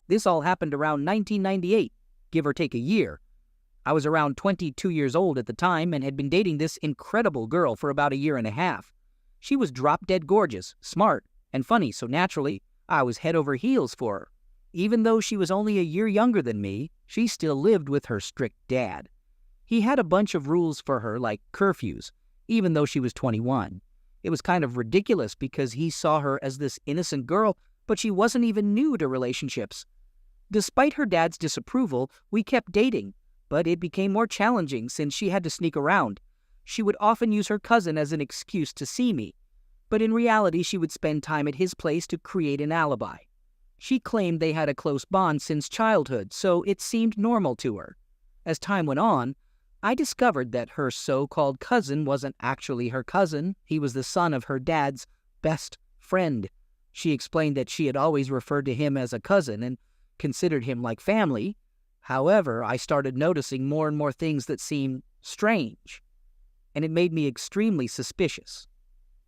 This all happened around 1998, give or take a year. I was around 22 years old at the time and had been dating this incredible girl for about a year and a half. She was drop-dead gorgeous, smart, and funny, so naturally, I was head over heels for her. Even though she was only a year younger than me, she still lived with her strict dad. He had a bunch of rules for her, like curfews, even though she was 21. It was kind of ridiculous because he saw her as this innocent girl, but she wasn't even new to relationships. Despite her dad's disapproval, we kept dating, but it became more challenging since she had to sneak around. She would often use her cousin as an excuse to see me, but in reality she would spend time at his place to create an alibi. She claimed they had a close bond since childhood, so it seemed normal to her. As time went on, I discovered that her so-called cousin wasn't actually her cousin. He was the son of her dad's best friend. She explained that she had always referred to him as a cousin and considered him like family. However, I started noticing more and more things that seemed strange, and it made me extremely suspicious.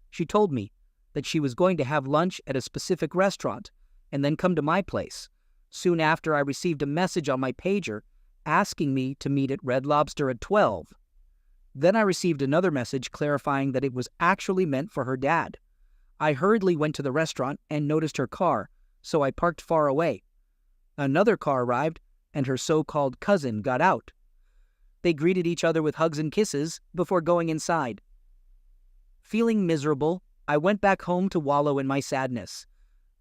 She told me that she was going to have lunch at a specific restaurant and then come to my place. Soon after, I received a message on my pager asking me to meet at Red Lobster at 12. Then I received another message clarifying that it was actually meant for her dad. I hurriedly went to the restaurant and noticed her car, so I parked far away. Another car arrived, and her so-called cousin got out. They greeted each other with hugs and kisses before going inside. Feeling miserable, I went back home to wallow in my sadness.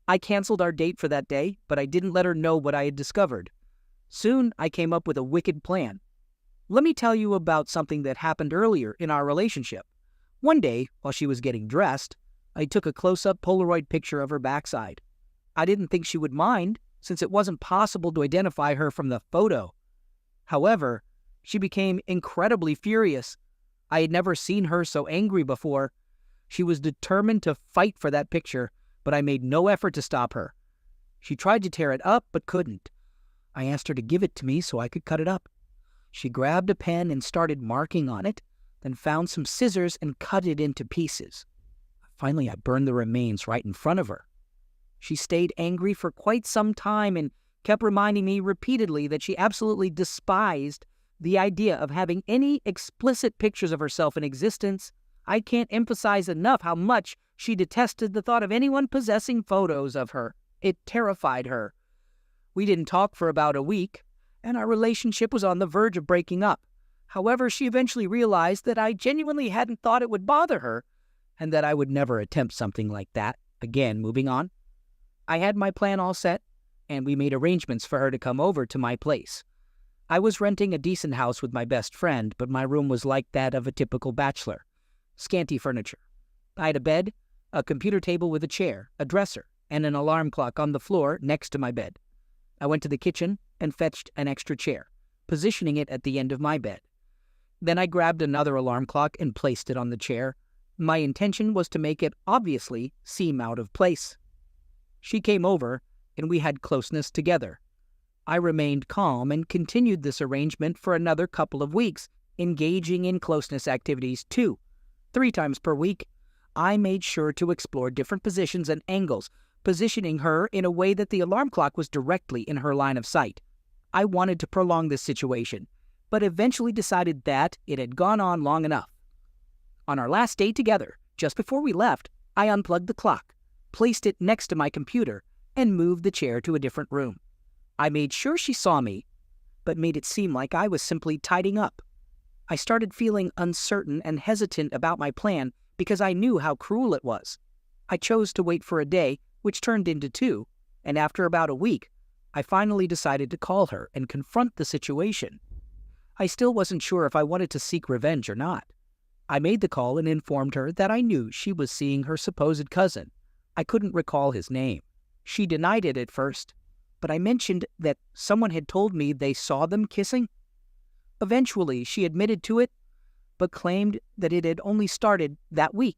I canceled our date for that day, but I didn't let her know what I had discovered. Soon, I came up with a wicked plan. Let me tell you about something that happened earlier in our relationship. One day, while she was getting dressed, I took a close-up Polaroid picture of her backside. I didn't think she would mind, since it wasn't possible to identify her from the photo. However, she became incredibly furious. I had never seen her so angry before. She was determined to fight for that picture, but I made no effort to stop her. She tried to tear it up, but couldn't. I asked her to give it to me so I could cut it up. She grabbed a pen and started marking on it, then found some scissors and cut it into pieces. Finally, I burned the remains right in front of her. She stayed angry for quite some time and kept reminding me repeatedly that she absolutely despised the idea of having any explicit pictures of herself in existence. I can't emphasize enough how much she detested the thought of anyone possessing photos of her. It terrified her. We didn't talk for about a week, and our relationship was on the verge of breaking up. However, she eventually realized that I genuinely hadn't thought it would bother her, and that I would never attempt something like that again. Moving on, I had my plan all set, and we made arrangements for her to come over to my place. I was renting a decent house with my best friend, but my room was like that of a typical bachelor. Scanty furniture. I had a bed, a computer table with a chair, a dresser, and an alarm clock on the floor next to my bed. I went to the kitchen and fetched an extra chair, positioning it at the end of my bed. Then I grabbed another alarm clock and placed it on the chair. My intention was to make it obviously seem out of place. She came over, and we had closeness together. I remained calm and continued this arrangement for another couple of weeks, engaging in closeness activities too. 3 times per week, I made sure to explore different positions and angles, positioning her in a way that the alarm clock was directly in her line of sight. I wanted to prolong this situation, but eventually decided that it had gone on long enough. On our last day together, just before we left, I unplugged the clock, placed it next to my computer, and moved the chair to a different room. I made sure she saw me, but made it seem like I was simply tidying up. I started feeling uncertain and hesitant about my plan because I knew how cruel it was. I chose to wait for a day, which turned into 2, and after about a week, I finally decided to call her and confront the situation. I still wasn't sure if I wanted to seek revenge or not. I made the call and informed her that I knew she was seeing her supposed cousin. I couldn't recall his name. She denied it at first, but I mentioned that someone had told me they saw them kissing. Eventually, she admitted to it, but claimed that it had only started that week.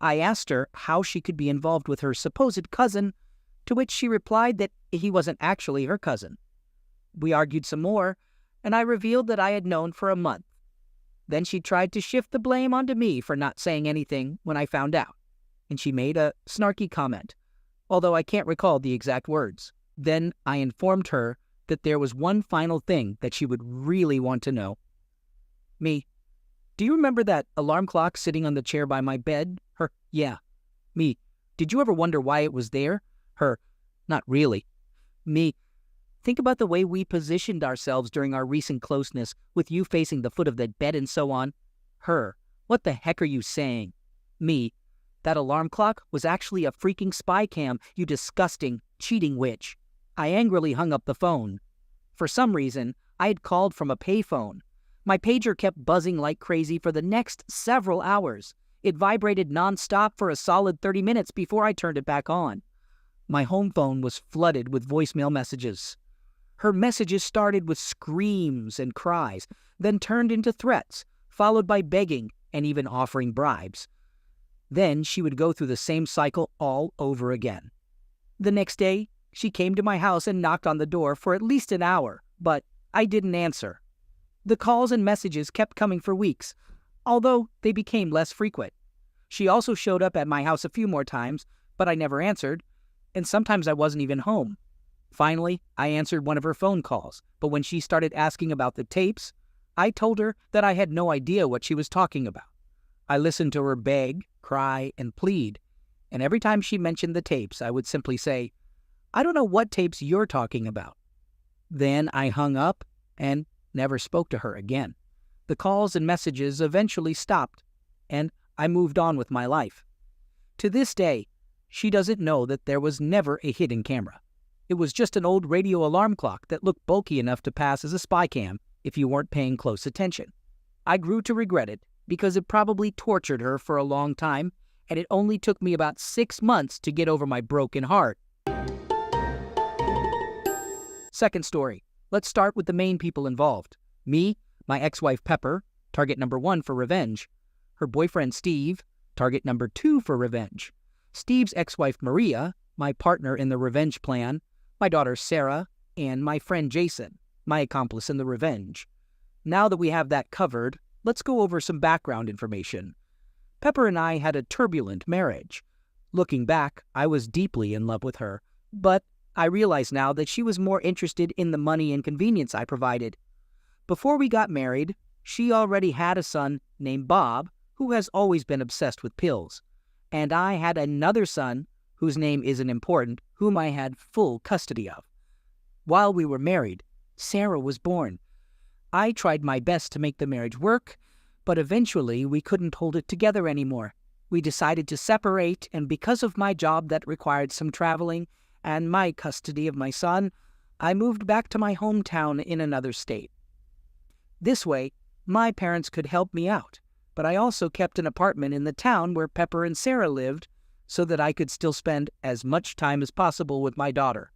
I asked her how she could be involved with her supposed cousin, to which she replied that he wasn't actually her cousin. We argued some more, and I revealed that I had known for a month. Then she tried to shift the blame onto me for not saying anything when I found out, and she made a snarky comment, although I can't recall the exact words. Then I informed her that there was one final thing that she would really want to know. Me, do you remember that alarm clock sitting on the chair by my bed? Her, yeah. Me, did you ever wonder why it was there? Her, not really. Me, think about the way we positioned ourselves during our recent closeness, with you facing the foot of the bed and so on. Her, what the heck are you saying? Me, that alarm clock was actually a freaking spy cam, you disgusting, cheating witch. I angrily hung up the phone. For some reason, I had called from a payphone. My pager kept buzzing like crazy for the next several hours. It vibrated non-stop for a solid 30 minutes before I turned it back on. My home phone was flooded with voicemail messages. Her messages started with screams and cries, then turned into threats, followed by begging and even offering bribes. Then she would go through the same cycle all over again. The next day, she came to my house and knocked on the door for at least an hour, but I didn't answer. The calls and messages kept coming for weeks, although they became less frequent. She also showed up at my house a few more times, but I never answered, and sometimes I wasn't even home. Finally, I answered one of her phone calls, but when she started asking about the tapes, I told her that I had no idea what she was talking about. I listened to her beg, cry, and plead, and every time she mentioned the tapes, I would simply say, I don't know what tapes you're talking about. Then I hung up and never spoke to her again. The calls and messages eventually stopped, and I moved on with my life. To this day, she doesn't know that there was never a hidden camera. It was just an old radio alarm clock that looked bulky enough to pass as a spy cam if you weren't paying close attention. I grew to regret it because it probably tortured her for a long time, and it only took me about 6 months to get over my broken heart. Second story. Let's start with the main people involved. Me, my ex-wife Pepper, target number 1 for revenge. Her boyfriend Steve, target number 2 for revenge. Steve's ex-wife Maria, my partner in the revenge plan. My daughter Sarah, and my friend Jason, my accomplice in the revenge. Now that we have that covered, let's go over some background information. Pepper and I had a turbulent marriage. Looking back, I was deeply in love with her, but I realize now that she was more interested in the money and convenience I provided. Before we got married, she already had a son named Bob, who has always been obsessed with pills. And I had another son, whose name isn't important, whom I had full custody of. While we were married, Sarah was born. I tried my best to make the marriage work, but eventually we couldn't hold it together anymore. We decided to separate, and because of my job that required some traveling and my custody of my son, I moved back to my hometown in another state. This way, my parents could help me out, but I also kept an apartment in the town where Pepper and Sarah lived so that I could still spend as much time as possible with my daughter.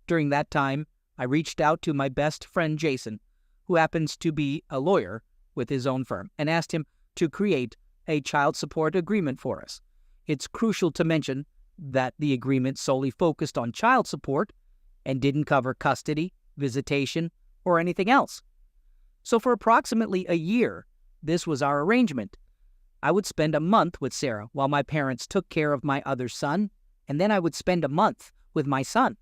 During that time, I reached out to my best friend Jason, who happens to be a lawyer with his own firm, and asked him to create a child support agreement for us. It's crucial to mention that the agreement solely focused on child support and didn't cover custody, visitation, or anything else. So for approximately a year, this was our arrangement. I would spend a month with Sarah while my parents took care of my other son, and then I would spend a month with my son.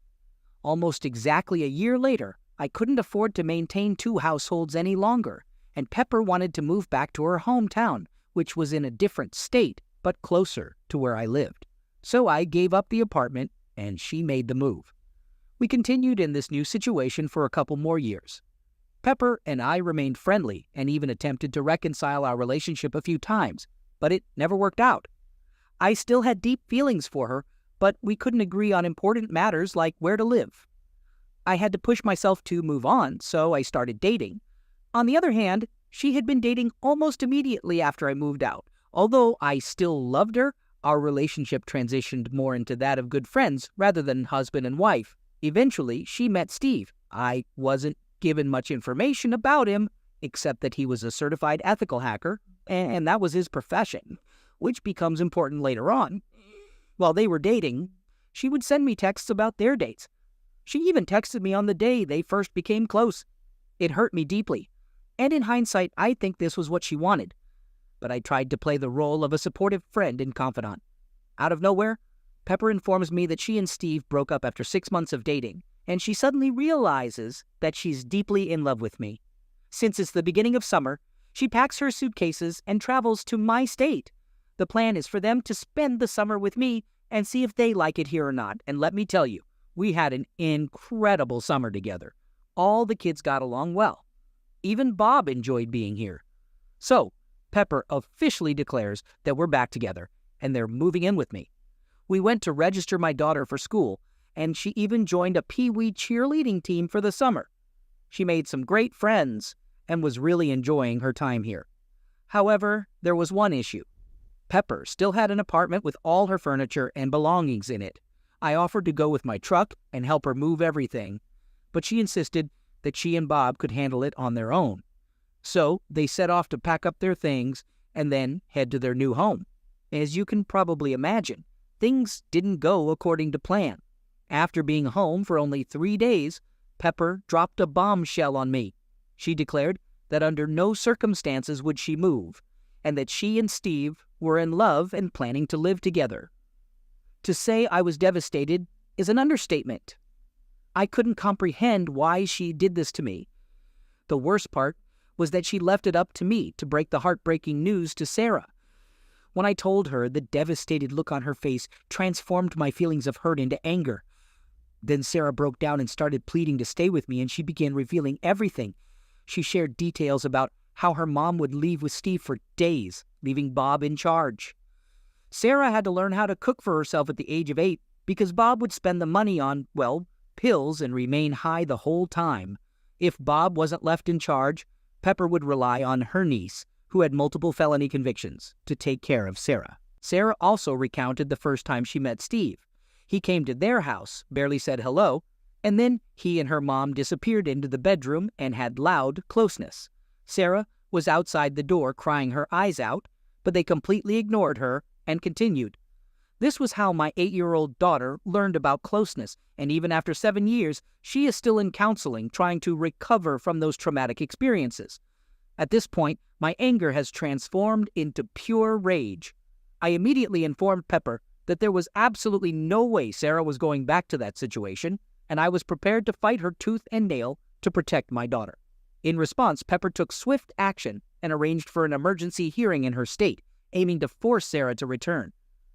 Almost exactly a year later, I couldn't afford to maintain 2 households any longer, and Pepper wanted to move back to her hometown, which was in a different state, but closer to where I lived. So I gave up the apartment, and she made the move. We continued in this new situation for a couple more years. Pepper and I remained friendly and even attempted to reconcile our relationship a few times, but it never worked out. I still had deep feelings for her, but we couldn't agree on important matters like where to live. I had to push myself to move on, so I started dating. On the other hand, she had been dating almost immediately after I moved out. Although I still loved her, our relationship transitioned more into that of good friends rather than husband and wife. Eventually, she met Steve. I wasn't given much information about him, except that he was a certified ethical hacker, and that was his profession, which becomes important later on. While they were dating, she would send me texts about their dates. She even texted me on the day they first became close. It hurt me deeply, and in hindsight, I think this was what she wanted. But I tried to play the role of a supportive friend and confidant. Out of nowhere, Pepper informs me that she and Steve broke up after 6 months of dating, and she suddenly realizes that she's deeply in love with me. Since it's the beginning of summer, she packs her suitcases and travels to my state. The plan is for them to spend the summer with me and see if they like it here or not. And let me tell you, we had an incredible summer together. All the kids got along well. Even Bob enjoyed being here. So, Pepper officially declares that we're back together, and they're moving in with me. We went to register my daughter for school, and she even joined a pee-wee cheerleading team for the summer. She made some great friends and was really enjoying her time here. However, there was one issue. Pepper still had an apartment with all her furniture and belongings in it. I offered to go with my truck and help her move everything, but she insisted that she and Bob could handle it on their own. So they set off to pack up their things and then head to their new home. As you can probably imagine, things didn't go according to plan. After being home for only 3 days, Pepper dropped a bombshell on me. She declared that under no circumstances would she move, and that she and Steve were in love and planning to live together. To say I was devastated is an understatement. I couldn't comprehend why she did this to me. The worst part was that she left it up to me to break the heartbreaking news to Sarah. When I told her, the devastated look on her face transformed my feelings of hurt into anger. Then Sarah broke down and started pleading to stay with me, and she began revealing everything. She shared details about how her mom would leave with Steve for days, leaving Bob in charge. Sarah had to learn how to cook for herself at the age of 8 because Bob would spend the money on, well, pills and remain high the whole time. If Bob wasn't left in charge, Pepper would rely on her niece, who had multiple felony convictions, to take care of Sarah. Sarah also recounted the first time she met Steve. He came to their house, barely said hello, and then he and her mom disappeared into the bedroom and had loud closeness. Sarah was outside the door crying her eyes out, but they completely ignored her and continued. This was how my 8-year-old daughter learned about closeness, and even after 7 years, she is still in counseling trying to recover from those traumatic experiences. At this point, my anger has transformed into pure rage. I immediately informed Pepper that there was absolutely no way Sarah was going back to that situation, and I was prepared to fight her tooth and nail to protect my daughter. In response, Pepper took swift action and arranged for an emergency hearing in her state, aiming to force Sarah to return.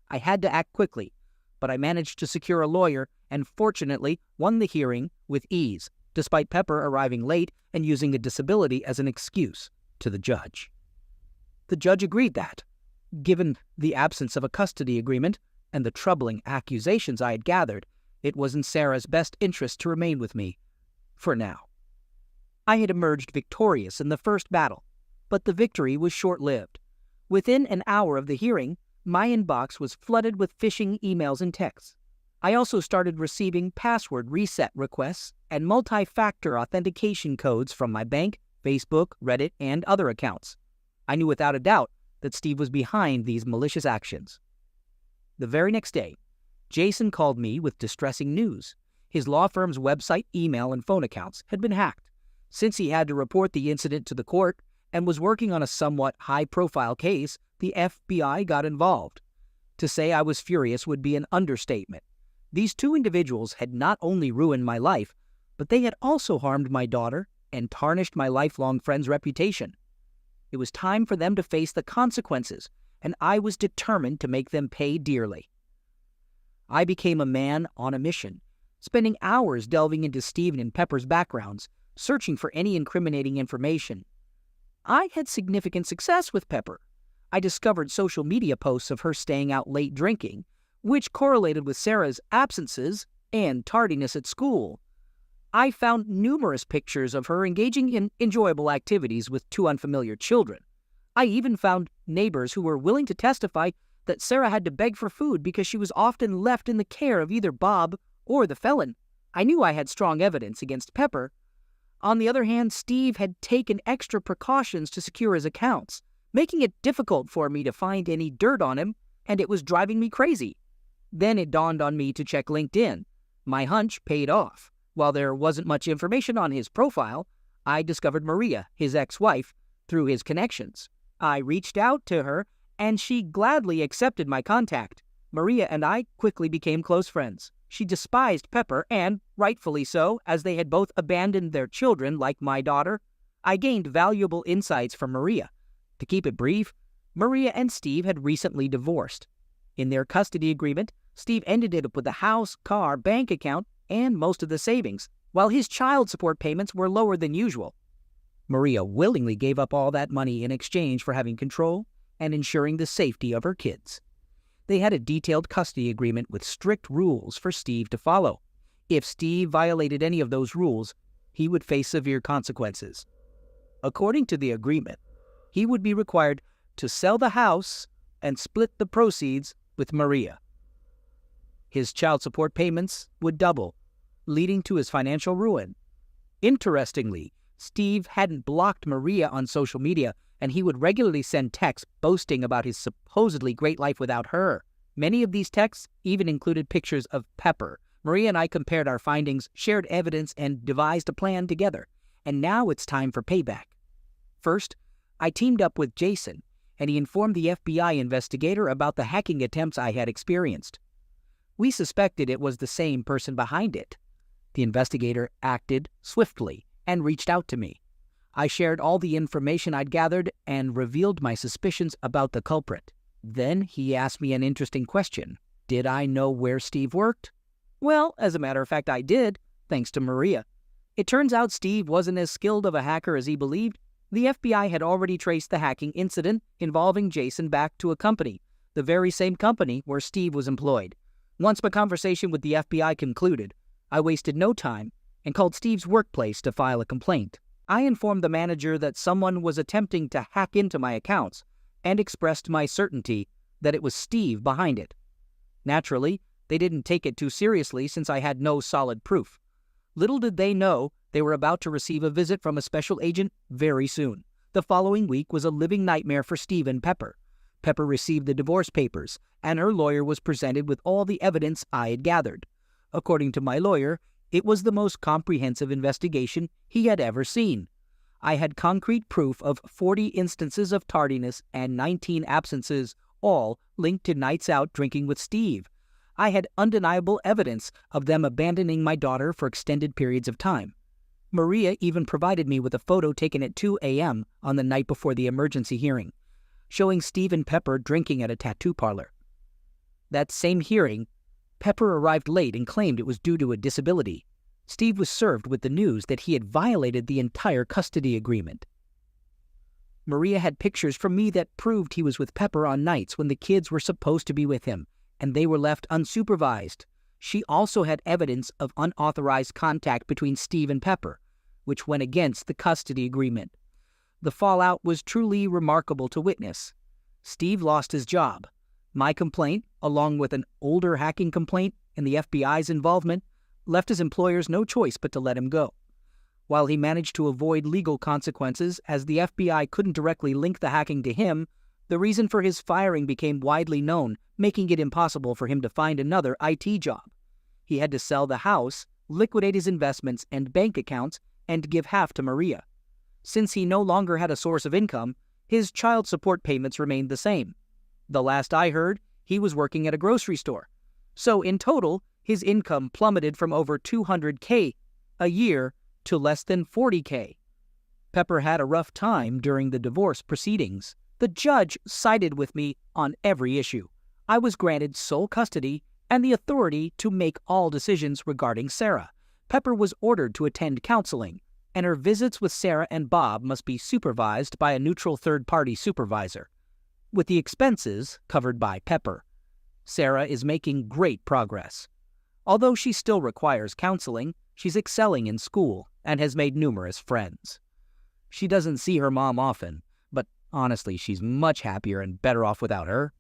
I had to act quickly, but I managed to secure a lawyer and fortunately won the hearing with ease, despite Pepper arriving late and using a disability as an excuse to the judge. The judge agreed that, given the absence of a custody agreement and the troubling accusations I had gathered, it was in Sarah's best interest to remain with me, for now. I had emerged victorious in the first battle, but the victory was short-lived. Within an hour of the hearing, my inbox was flooded with phishing emails and texts. I also started receiving password reset requests and multi-factor authentication codes from my bank, Facebook, Reddit, and other accounts. I knew without a doubt that Steve was behind these malicious actions. The very next day, Jason called me with distressing news. His law firm's website, email, and phone accounts had been hacked. Since he had to report the incident to the court and was working on a somewhat high-profile case, the FBI got involved. To say I was furious would be an understatement. These two individuals had not only ruined my life, but they had also harmed my daughter and tarnished my lifelong friend's reputation. It was time for them to face the consequences, and I was determined to make them pay dearly. I became a man on a mission, spending hours delving into Stephen and Pepper's backgrounds, searching for any incriminating information. I had significant success with Pepper. I discovered social media posts of her staying out late drinking, which correlated with Sarah's absences and tardiness at school. I found numerous pictures of her engaging in enjoyable activities with two unfamiliar children. I even found neighbors who were willing to testify that Sarah had to beg for food because she was often left in the care of either Bob or the felon. I knew I had strong evidence against Pepper. On the other hand, Steve had taken extra precautions to secure his accounts, making it difficult for me to find any dirt on him, and it was driving me crazy. Then it dawned on me to check LinkedIn. My hunch paid off. While there wasn't much information on his profile, I discovered Maria, his ex-wife, through his connections. I reached out to her, and she gladly accepted my contact. Maria and I quickly became close friends. She despised Pepper, and rightfully so, as they had both abandoned their children like my daughter. I gained valuable insights from Maria. To keep it brief, Maria and Steve had recently divorced. In their custody agreement, Steve ended up with the house, car, bank account, and most of the savings, while his child support payments were lower than usual. Maria willingly gave up all that money in exchange for having control and ensuring the safety of her kids. They had a detailed custody agreement with strict rules for Steve to follow. If Steve violated any of those rules, he would face severe consequences. According to the agreement, he would be required to sell the house and split the proceeds with Maria. His child support payments would double, leading to his financial ruin. Interestingly, Steve hadn't blocked Maria on social media, and he would regularly send texts boasting about his supposedly great life without her. Many of these texts even included pictures of Pepper. Maria and I compared our findings, shared evidence, and devised a plan together. And now it's time for payback. First, I teamed up with Jason, and he informed the FBI investigator about the hacking attempts I had experienced. We suspected it was the same person behind it. The investigator acted swiftly and reached out to me. I shared all the information I'd gathered and revealed my suspicions about the culprit. Then he asked me an interesting question. Did I know where Steve worked? Well, as a matter of fact, I did, thanks to Maria. It turns out Steve wasn't as skilled of a hacker as he believed. The FBI had already traced the hacking incident involving Jason back to a company, the very same company where Steve was employed. Once my conversation with the FBI concluded, I wasted no time and called Steve's workplace to file a complaint. I informed the manager that someone was attempting to hack into my accounts and expressed my certainty that it was Steve behind it. Naturally, they didn't take it too seriously since I had no solid proof. Little did they know they were about to receive a visit from a special agent very soon. The following week was a living nightmare for Steve and Pepper. Pepper received the divorce papers, and her lawyer was presented with all the evidence I had gathered. According to my lawyer, it was the most comprehensive investigation he had ever seen. I had concrete proof of 40 instances of tardiness and 19 absences, all linked to nights out drinking with Steve. I had undeniable evidence of them abandoning my daughter for extended periods of time. Maria even provided me with a photo taken at 2 a.m. on the night before the emergency hearing, showing Steve and Pepper drinking at a tattoo parlor. That same hearing, Pepper arrived late and claimed it was due to a disability. Steve was served with the news that he had violated the entire custody agreement. Maria had pictures from me that proved he was with Pepper on nights when the kids were supposed to be with him, and they were left unsupervised. She also had evidence of unauthorized contact between Steve and Pepper, which went against the custody agreement. The fallout was truly remarkable to witness. Steve lost his job. My complaint, along with an older hacking complaint and the FBI's involvement, left his employers no choice but to let him go. While he managed to avoid legal consequences as the FBI couldn't directly link the hacking to him, the reason for his firing became widely known, making it impossible for him to find another IT job. He had to sell the house, liquidate his investments and bank accounts, and give half to Maria. Since he no longer had a source of income, his child support payments remained the same. The last I heard, he was working at a grocery store. So in total, his income plummeted from over $200K a year to less than $40K. Pepper had a rough time during the divorce proceedings. The judge sided with me on every issue. I was granted sole custody and the authority to make all decisions regarding Sarah. Pepper was ordered to attend counseling, and her visits with Sarah and Bob must be supervised by a neutral third-party supervisor, with the expenses covered by Pepper. Sarah is making great progress. Although she still requires counseling, she's excelling in school and has made numerous friends. She doesn't see her mom often, but honestly, she's much happier and better off without her.